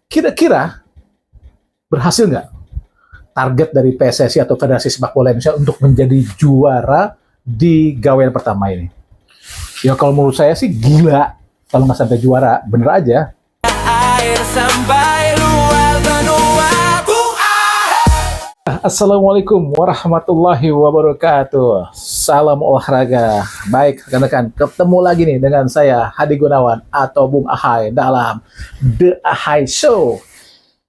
Kira-kira berhasil nggak target dari PSSI atau Federasi Sepak Bola Indonesia untuk menjadi juara di gawean pertama ini? Ya kalau menurut saya sih gila kalau nggak sampai juara, bener aja. Assalamualaikum warahmatullahi wabarakatuh. Salam olahraga. Baik rekan-rekan, ketemu lagi nih dengan saya Hadi Gunawan atau Bung Ahai dalam The Ahai Show.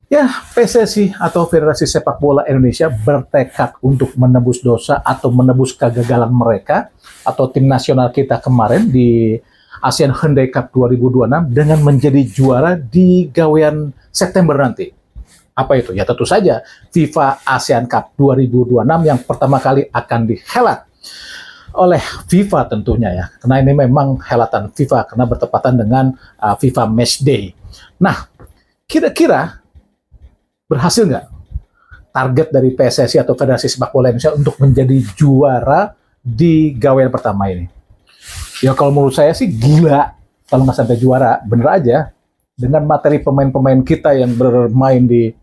Ya, PSSI atau Federasi Sepak Bola Indonesia bertekad untuk menebus dosa atau menebus kegagalan mereka atau tim nasional kita kemarin di ASEAN Hyundai Cup 2026 dengan menjadi juara di gawean September nanti. Apa itu? Ya tentu saja FIFA ASEAN Cup 2026 yang pertama kali akan dihelat oleh FIFA tentunya ya. Karena ini memang helatan FIFA karena bertepatan dengan FIFA Match Day. Nah, kira-kira berhasil nggak target dari PSSI atau Federasi Sepak Bola Indonesia untuk menjadi juara di gawean pertama ini? Ya kalau menurut saya sih gila kalau nggak sampai juara, bener aja. Dengan materi pemain-pemain kita yang bermain di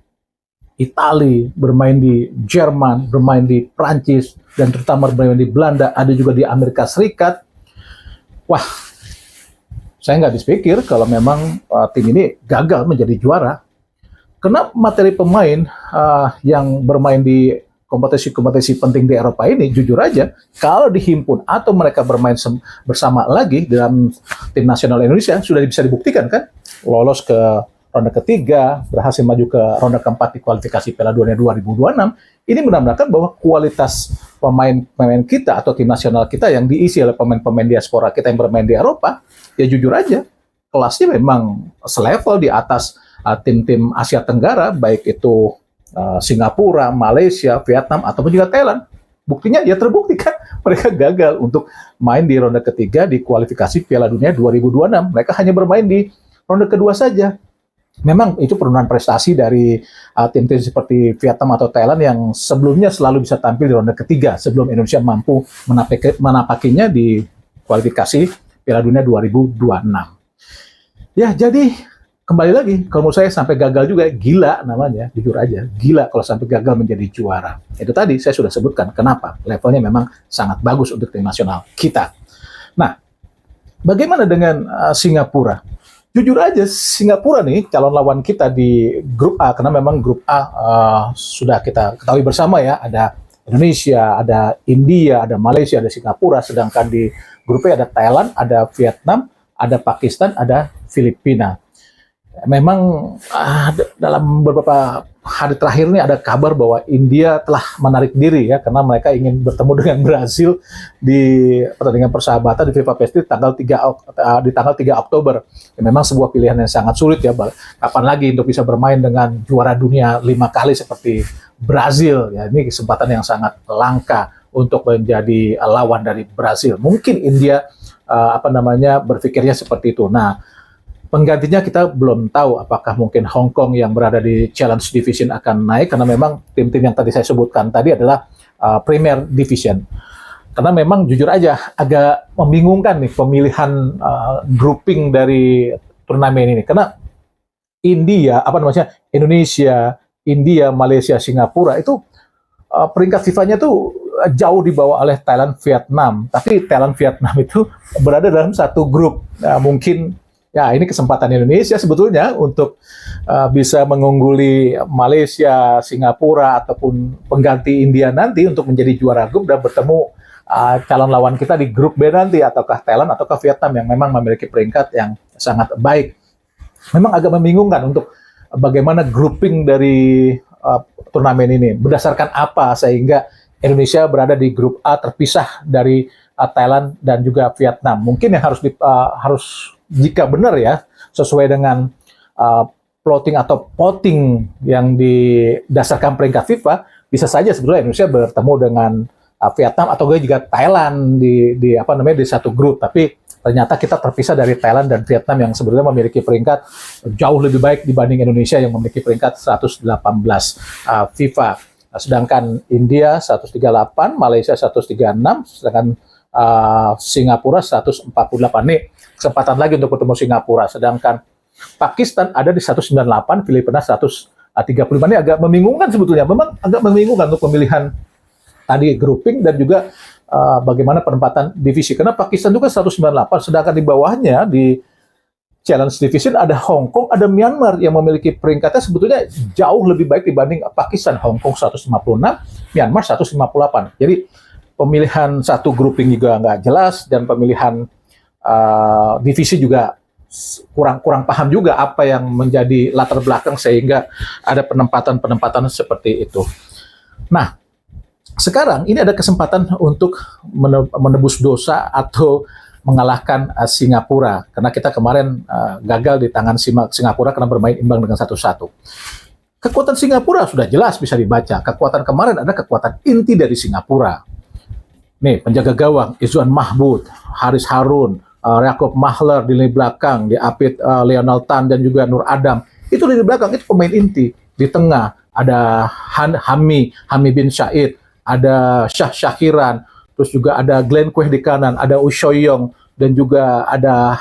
Italia, bermain di Jerman, bermain di Prancis, dan terutama bermain di Belanda, ada juga di Amerika Serikat. Wah, saya nggak habis pikir kalau memang tim ini gagal menjadi juara. Karena materi pemain yang bermain di kompetisi-kompetisi penting di Eropa ini, jujur aja, kalau dihimpun atau mereka bermain bersama lagi dalam tim nasional Indonesia, sudah bisa dibuktikan kan, lolos ke ronde ketiga, berhasil maju ke ronde keempat di kualifikasi Piala Dunia 2026, ini menandakan bahwa kualitas pemain-pemain kita atau tim nasional kita yang diisi oleh pemain-pemain diaspora kita yang bermain di Eropa, ya jujur aja, kelasnya memang selevel di atas tim-tim Asia Tenggara, baik itu Singapura, Malaysia, Vietnam, ataupun juga Thailand. Buktinya ya terbukti kan, mereka gagal untuk main di ronde ketiga di kualifikasi Piala Dunia 2026. Mereka hanya bermain di ronde kedua saja. Memang itu penurunan prestasi dari tim-tim seperti Vietnam atau Thailand yang sebelumnya selalu bisa tampil di ronde ketiga sebelum Indonesia mampu menapakinya di kualifikasi Piala Dunia 2026. Ya, jadi kembali lagi, kalau menurut saya sampai gagal juga, gila namanya, jujur aja, gila kalau sampai gagal menjadi juara. Itu tadi saya sudah sebutkan kenapa, levelnya memang sangat bagus untuk tim nasional kita. Nah, bagaimana dengan Singapura? Jujur aja, Singapura nih calon lawan kita di grup A, karena memang grup A sudah kita ketahui bersama ya, ada Indonesia, ada India, ada Malaysia, ada Singapura, sedangkan di grup B ada Thailand, ada Vietnam, ada Pakistan, ada Filipina. Memang dalam beberapa hari terakhir ini ada kabar bahwa India telah menarik diri ya karena mereka ingin bertemu dengan Brazil di pertandingan persahabatan di FIFA Matchday di tanggal 3 Oktober. Ya, memang sebuah pilihan yang sangat sulit ya. Kapan lagi untuk bisa bermain dengan juara dunia 5 kali seperti Brazil ya. Ini kesempatan yang sangat langka untuk menjadi lawan dari Brazil. Mungkin India berpikirnya seperti itu. Nah, penggantinya kita belum tahu apakah mungkin Hong Kong yang berada di Challenge Division akan naik karena memang tim-tim yang tadi saya sebutkan tadi adalah Premier Division. Karena memang jujur aja agak membingungkan nih pemilihan grouping dari turnamen ini karena Indonesia, India, Malaysia, Singapura itu peringkat FIFA-nya tuh jauh di bawah oleh Thailand, Vietnam. Tapi Thailand, Vietnam itu berada dalam satu grup. Nah, mungkin ya, ini kesempatan Indonesia sebetulnya untuk bisa mengungguli Malaysia, Singapura, ataupun pengganti India nanti untuk menjadi juara grup dan bertemu calon lawan kita di grup B nanti, ataukah Thailand, ataukah Vietnam yang memang memiliki peringkat yang sangat baik. Memang agak membingungkan untuk bagaimana grouping dari turnamen ini. Berdasarkan apa sehingga Indonesia berada di grup A terpisah dari Thailand dan juga Vietnam. Mungkin yang harus jika benar ya, sesuai dengan plotting atau voting yang didasarkan peringkat FIFA, bisa saja sebetulnya Indonesia bertemu dengan Vietnam atau juga Thailand di satu grup. Tapi ternyata kita terpisah dari Thailand dan Vietnam yang sebetulnya memiliki peringkat jauh lebih baik dibanding Indonesia yang memiliki peringkat 118 FIFA. Sedangkan India 138, Malaysia 136, sedangkan Singapura 148. Nih kesempatan lagi untuk bertemu Singapura. Sedangkan Pakistan ada di 198, Filipina 135. Ini agak membingungkan sebetulnya. Memang agak membingungkan untuk pemilihan tadi grouping dan juga bagaimana penempatan divisi. Karena Pakistan itu kan 198, sedangkan di bawahnya di Challenge Division ada Hong Kong, ada Myanmar yang memiliki peringkatnya sebetulnya jauh lebih baik dibanding Pakistan. Hong Kong 156, Myanmar 158. Jadi pemilihan satu grouping juga nggak jelas dan pemilihan divisi juga kurang paham juga apa yang menjadi latar belakang sehingga ada penempatan seperti itu. Nah, sekarang ini ada kesempatan untuk menebus dosa atau mengalahkan Singapura, karena kita kemarin gagal di tangan Singapura karena bermain imbang dengan 1-1. Kekuatan Singapura sudah jelas bisa dibaca. Kekuatan kemarin ada kekuatan inti dari Singapura. Nih, penjaga gawang Izzuan Mahmud, Haris Harun, Yaakob Mahler di lini belakang, diapit Lionel Tan dan juga Nur Adam. Itu di lini belakang, itu pemain inti. Di tengah ada Hami bin Syahid, ada Shah Syahiran, terus juga ada Glenn Queh di kanan, ada Ushoyong, dan juga ada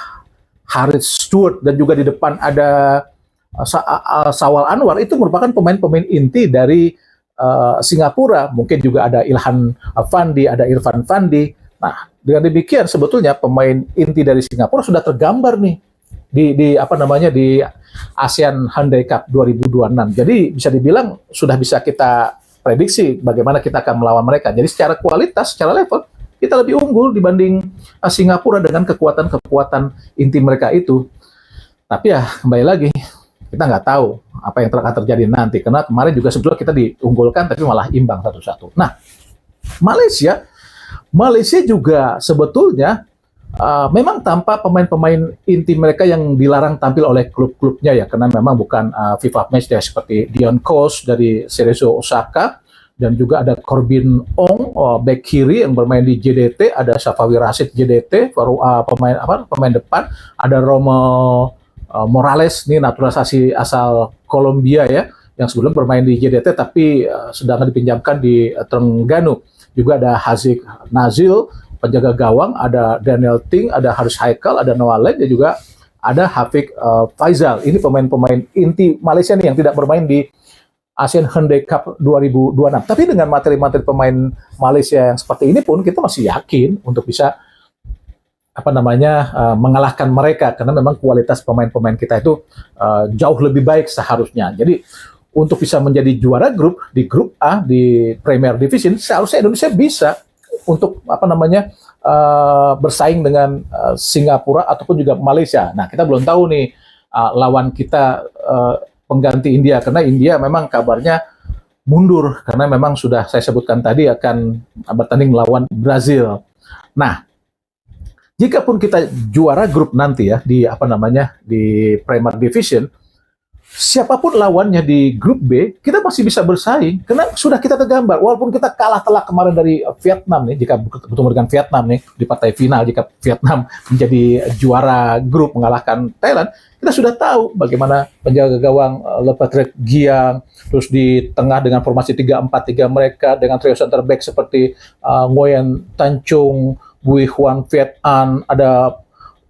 Harith Stewart, dan juga di depan ada Sawal Anwar. Itu merupakan pemain-pemain inti dari Singapura. Mungkin juga ada Ilhan Fandi, ada Irfan Fandi. Nah, dengan demikian sebetulnya pemain inti dari Singapura sudah tergambar nih di ASEAN Hyundai Cup 2026. Jadi bisa dibilang sudah bisa kita prediksi bagaimana kita akan melawan mereka. Jadi secara kualitas, secara level, kita lebih unggul dibanding Singapura dengan kekuatan inti mereka itu. Tapi ya, kembali lagi, kita nggak tahu apa yang akan terjadi nanti. Karena kemarin juga sebetulnya kita diunggulkan, tapi malah imbang 1-1. Nah, Malaysia juga sebetulnya memang tanpa pemain-pemain inti mereka yang dilarang tampil oleh klub-klubnya ya, karena memang bukan FIFA Matchday seperti Dion Kos dari Cerezo Osaka, dan juga ada Corbin Ong, back kiri yang bermain di JDT, ada Safawi Rashid JDT, pemain depan, ada Romo Morales, ini naturalisasi asal Kolombia ya, yang sebelum bermain di JDT tapi sedang dipinjamkan di Terengganu. Juga ada Haziq Nazil, penjaga gawang, ada Daniel Ting, ada Haris Haikal, ada Noah Len, dan juga ada Hafiq Faizal. Ini pemain-pemain inti Malaysia nih yang tidak bermain di ASEAN Hyundai Cup 2026. Tapi dengan materi-materi pemain Malaysia yang seperti ini pun kita masih yakin untuk bisa mengalahkan mereka, karena memang kualitas pemain-pemain kita itu jauh lebih baik seharusnya. Jadi untuk bisa menjadi juara grup di grup A di Premier Division, seharusnya Indonesia bisa untuk bersaing dengan Singapura ataupun juga Malaysia. Nah, kita belum tahu nih lawan kita pengganti India, karena India memang kabarnya mundur karena memang sudah saya sebutkan tadi akan bertanding melawan Brazil. Nah, jikapun kita juara grup nanti ya di Premier Division, siapapun lawannya di grup B, kita masih bisa bersaing karena sudah kita tergambar. Walaupun kita kalah telak kemarin dari Vietnam nih, jika bertemu dengan Vietnam nih di partai final, jika Vietnam menjadi juara grup mengalahkan Thailand, kita sudah tahu bagaimana penjaga gawang Lepatrick Giang, terus di tengah dengan formasi 3-4-3 mereka dengan trio center back seperti Nguyen Tan Chung, Bui Huan Viet An, ada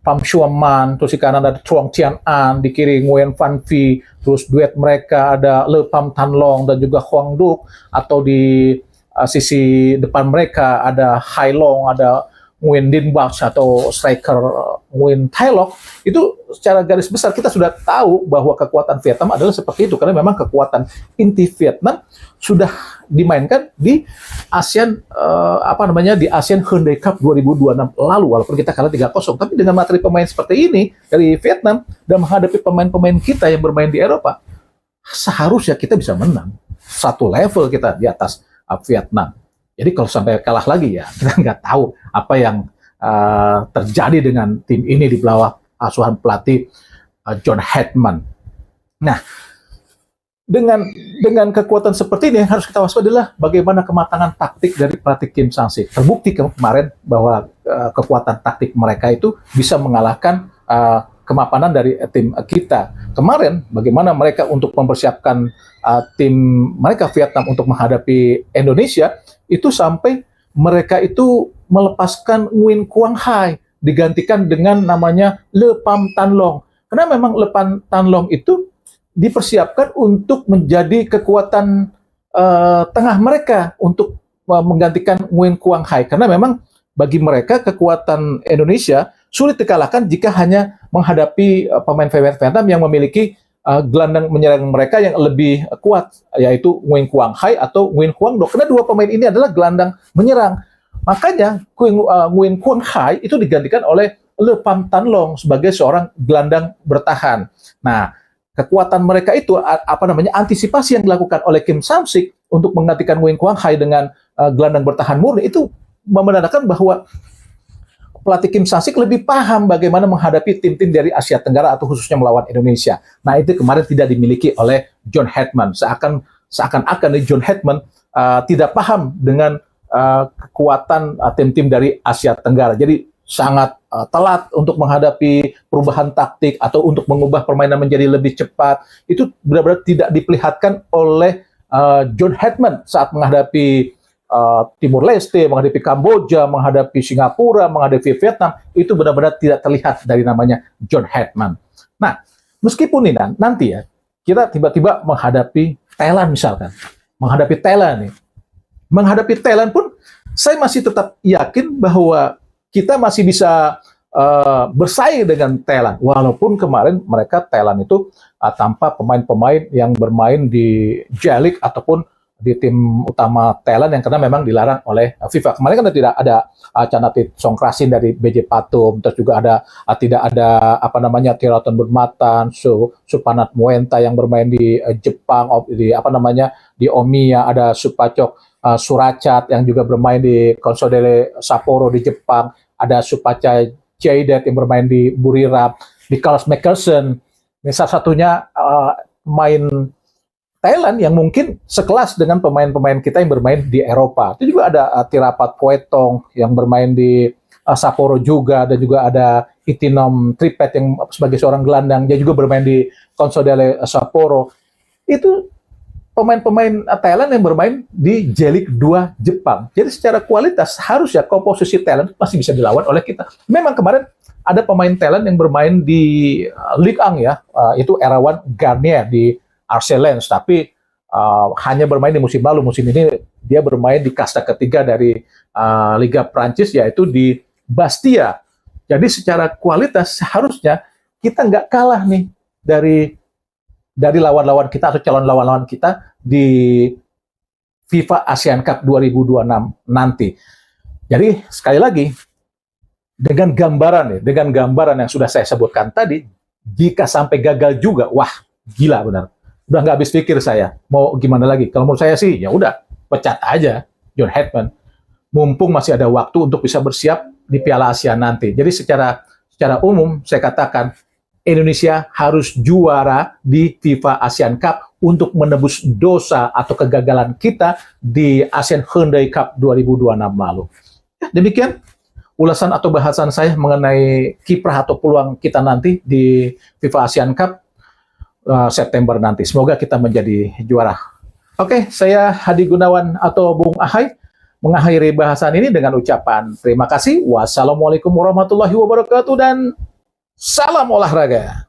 Pham Xuan Man, terus di kanan ada Truong Tian An, di kiri Nguyen Van Vi, terus duet mereka ada Le Pham Tan Long dan juga Huang Duc, atau di sisi depan mereka ada Hai Long, ada Nguyen Din Bach atau striker Nguyen Thai Loc. Itu secara garis besar kita sudah tahu bahwa kekuatan Vietnam adalah seperti itu, karena memang kekuatan inti Vietnam sudah dimainkan di ASEAN di ASEAN Hyundai Cup 2026 lalu, walaupun kita kalah 3-0, tapi dengan materi pemain seperti ini dari Vietnam dan menghadapi pemain-pemain kita yang bermain di Eropa, seharusnya kita bisa menang satu level kita di atas Vietnam. Jadi kalau sampai kalah lagi ya kita nggak tahu apa yang terjadi dengan tim ini di bawah asuhan pelatih John Hetman. Nah, dengan kekuatan seperti ini yang harus kita waspadai adalah bagaimana kematangan taktik dari pelatih Kim Sang-sik. Terbukti kemarin bahwa kekuatan taktik mereka itu bisa mengalahkan kemapanan dari tim kita. Kemarin bagaimana mereka untuk mempersiapkan tim mereka Vietnam untuk menghadapi Indonesia, itu sampai mereka itu melepaskan Nguyen Quang Hai digantikan dengan namanya Le Pham Tan Long. Karena memang Lepan Tanlong itu dipersiapkan untuk menjadi kekuatan tengah mereka untuk menggantikan Nguyen Quang Hai. Karena memang bagi mereka kekuatan Indonesia sulit dikalahkan jika hanya menghadapi pemain Vietnam yang memiliki gelandang menyerang mereka yang lebih kuat, yaitu Nguyen Quang Hai atau Nguyen Quang Do. Karena dua pemain ini adalah gelandang menyerang. Makanya Nguyen Quang Hai itu digantikan oleh Le Pham Thanh Long sebagai seorang gelandang bertahan. Nah, kekuatan mereka itu antisipasi yang dilakukan oleh Kim Sam-sik untuk menggantikan Nguyen Quang Hai dengan gelandang bertahan murni itu menandakan bahwa pelatih Kim Sam-sik lebih paham bagaimana menghadapi tim-tim dari Asia Tenggara atau khususnya melawan Indonesia. Nah, itu kemarin tidak dimiliki oleh John Hetman. Seakan-akan John Hetman tidak paham dengan kekuatan tim-tim dari Asia Tenggara. Jadi sangat telat untuk menghadapi perubahan taktik atau untuk mengubah permainan menjadi lebih cepat. Itu benar-benar tidak diperlihatkan oleh John Hetman saat menghadapi Timur Leste, menghadapi Kamboja, menghadapi Singapura, menghadapi Vietnam. Itu benar-benar tidak terlihat dari namanya John Hetman. Nah, meskipun ini nanti ya, kita tiba-tiba menghadapi Thailand misalkan. Menghadapi Thailand nih. Menghadapi Thailand pun, saya masih tetap yakin bahwa kita masih bisa bersaing dengan Thailand. Walaupun kemarin Thailand itu tanpa pemain-pemain yang bermain di J-League ataupun di tim utama Thailand yang karena memang dilarang oleh FIFA. Kemarin kan tidak ada Chanatit Songkrasin dari BJ Pathum, terus juga tidak ada Tiraton Burmatan, Supanat Muenta yang bermain di Jepang, di Omiya, ada Supacok Suracat yang juga bermain di Consadole Sapporo di Jepang, ada Supaca Jaidet yang bermain di Buriram, di Carlos McPherson. Ini salah satunya pemain Thailand yang mungkin sekelas dengan pemain-pemain kita yang bermain di Eropa. Itu juga ada Tirapat Poetong yang bermain di Sapporo juga, dan juga ada Itinom Tripet yang sebagai seorang gelandang, dia juga bermain di Consadole Sapporo. Itu pemain-pemain Thailand yang bermain di J-League 2 Jepang. Jadi secara kualitas harusnya komposisi Thailand masih bisa dilawan oleh kita. Memang kemarin ada pemain Thailand yang bermain di Ligue 1 ya, itu Erawan Garnier di RC Lens, tapi hanya bermain di musim lalu. Musim ini dia bermain di kasta ketiga dari Liga Prancis, yaitu di Bastia. Jadi secara kualitas seharusnya kita nggak kalah nih dari lawan-lawan kita atau calon lawan-lawan kita di FIFA ASEAN Cup 2026 nanti. Jadi sekali lagi dengan gambaran yang sudah saya sebutkan tadi, jika sampai gagal juga, wah gila benar. Udah nggak habis pikir saya mau gimana lagi. Kalau menurut saya sih ya udah pecat aja John Hetman. Mumpung masih ada waktu untuk bisa bersiap di Piala Asia nanti. Jadi secara umum saya katakan Indonesia harus juara di FIFA ASEAN Cup untuk menebus dosa atau kegagalan kita di ASEAN Hyundai Cup 2026 lalu. Ya, demikian ulasan atau bahasan saya mengenai kiprah atau peluang kita nanti di FIFA ASEAN Cup September nanti. Semoga kita menjadi juara. Oke, saya Hadi Gunawan atau Bung Ahai mengakhiri bahasan ini dengan ucapan terima kasih. Wassalamualaikum warahmatullahi wabarakatuh dan salam olahraga.